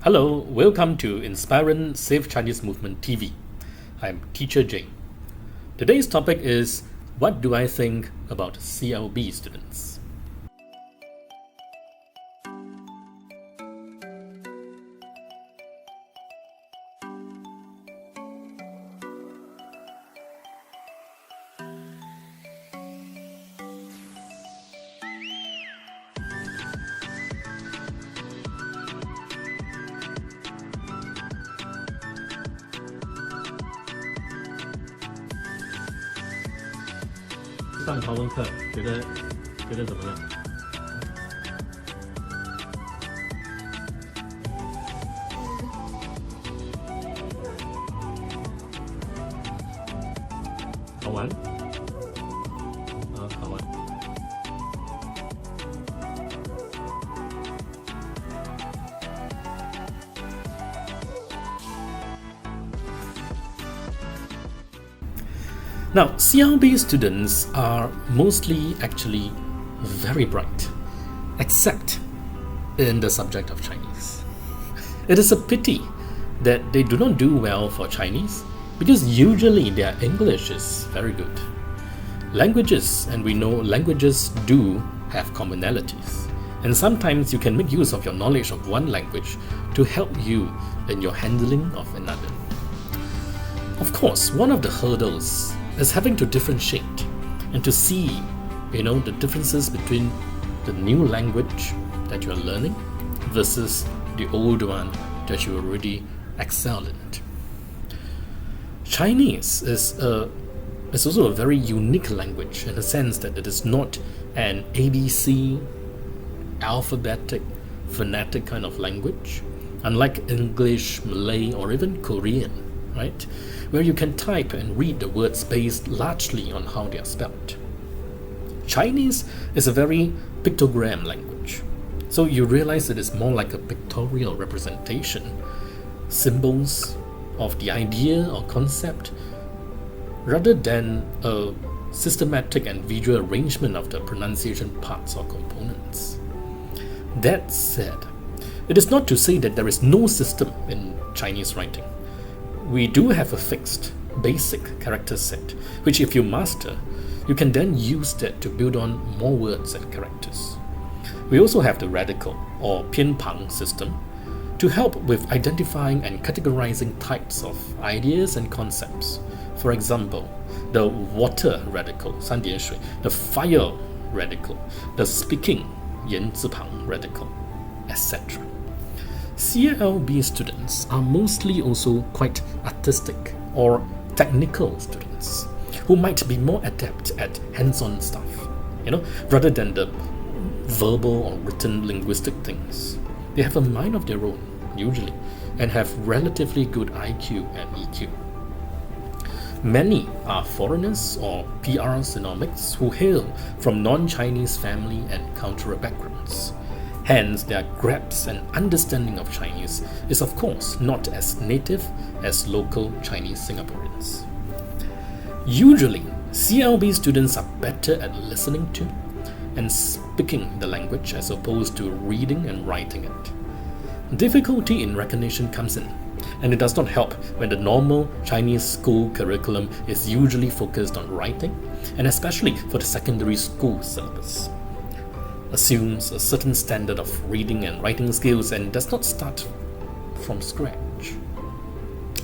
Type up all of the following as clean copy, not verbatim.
Hello, welcome to Inspiren Safe Chinese Movement TV. I'm teacher Jaye. Today's topic is, what do I think about CLB students?上华文课觉得怎么样？好玩？好玩。Now, CLB students are mostly actually very bright, except in the subject of Chinese. It is a pity that they do not do well for Chinese because usually their English is very good. Languages, and we know languages do have commonalities, and sometimes you can make use of your knowledge of one language to help you in your handling of another. Of course, one of the hurdles is having to differentiate and to see, the differences between the new language that you are learning versus the old one that you already excel in. Chinese is also a very unique language in the sense that it is not an ABC, alphabetic, phonetic kind of language, unlike English, Malay, or even Korean, right? Where you can type and read the words based largely on how they are spelled. Chinese is a very pictogram language, so you realize it is more like a pictorial representation, symbols of the idea or concept, rather than a systematic and visual arrangement of the pronunciation parts or components. That said, it is not to say that there is no system in Chinese writing. We do have a fixed, basic character set, which if you master, you can then use that to build on more words and characters. We also have the radical or 偏旁 system to help with identifying and categorizing types of ideas and concepts. For example, the water radical 三点水, the fire radical, the speaking 言字旁 radical, etc. CLB students are mostly also quite artistic or technical students who might be more adept at hands-on stuff, rather than the verbal or written linguistic things. They have a mind of their own, usually, and have relatively good IQ and EQ. Many are foreigners or PRs in our mix who hail from non-Chinese family and cultural backgrounds. Hence, their grasp and understanding of Chinese is of course not as native as local Chinese Singaporeans. Usually, CLB students are better at listening to and speaking the language as opposed to reading and writing it. Difficulty in recognition comes in, and it does not help when the normal Chinese school curriculum is usually focused on writing, and especially for the secondary school syllabus. Assumes a certain standard of reading and writing skills and does not start from scratch.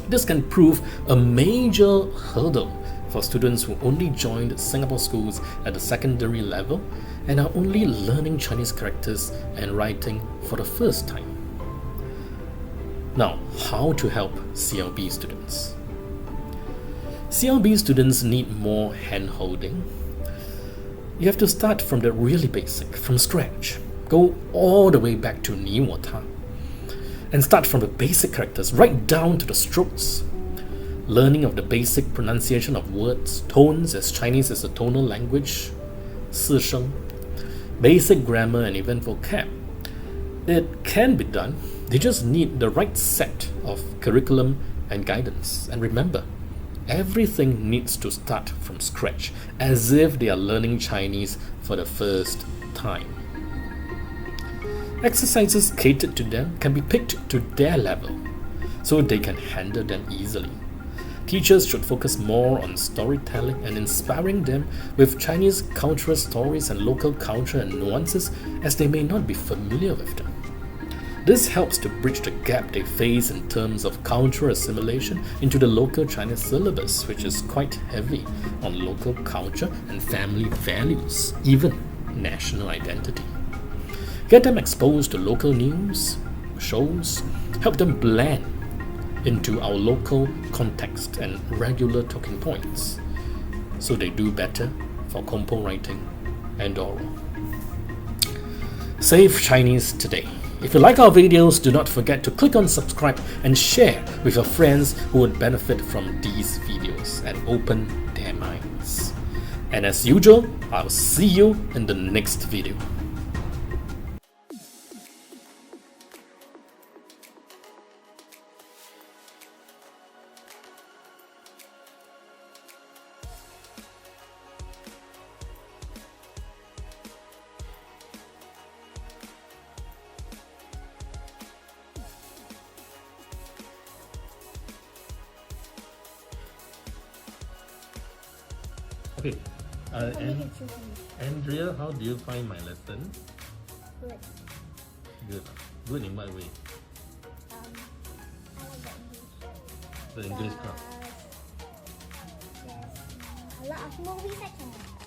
This can prove a major hurdle for students who only joined Singapore schools at the secondary level and are only learning Chinese characters and writing for the first time. Now, how to help CLB students? CLB students need more hand-holding. You have to start from the really basic, from scratch. Go all the way back to 你我他 and start from the basic characters right down to the strokes. Learning of the basic pronunciation of words, tones, as Chinese is a tonal language, 四声, basic grammar and even vocab. It can be done. They just need the right set of curriculum and guidance. And remember, everything needs to start from scratch, as if they are learning Chinese for the first time. Exercises catered to them can be picked to their level, so they can handle them easily. Teachers should focus more on storytelling and inspiring them with Chinese cultural stories and local culture and nuances, as they may not be familiar with them. This helps to bridge the gap they face in terms of cultural assimilation into the local Chinese syllabus, which is quite heavy on local culture and family values, even national identity. Get them exposed to local news, shows, help them blend into our local context and regular talking points, so they do better for compo writing and oral. Save Chinese today. If you like our videos, do not forget to click on subscribe and share with your friends who would benefit from these videos and open their minds. And as usual, I'll see you in the next video. Okay, Andrea, how do you find my lesson? Good. Good. Good in what way? I like The the English. English class. Yes, a lot of movies I can watch.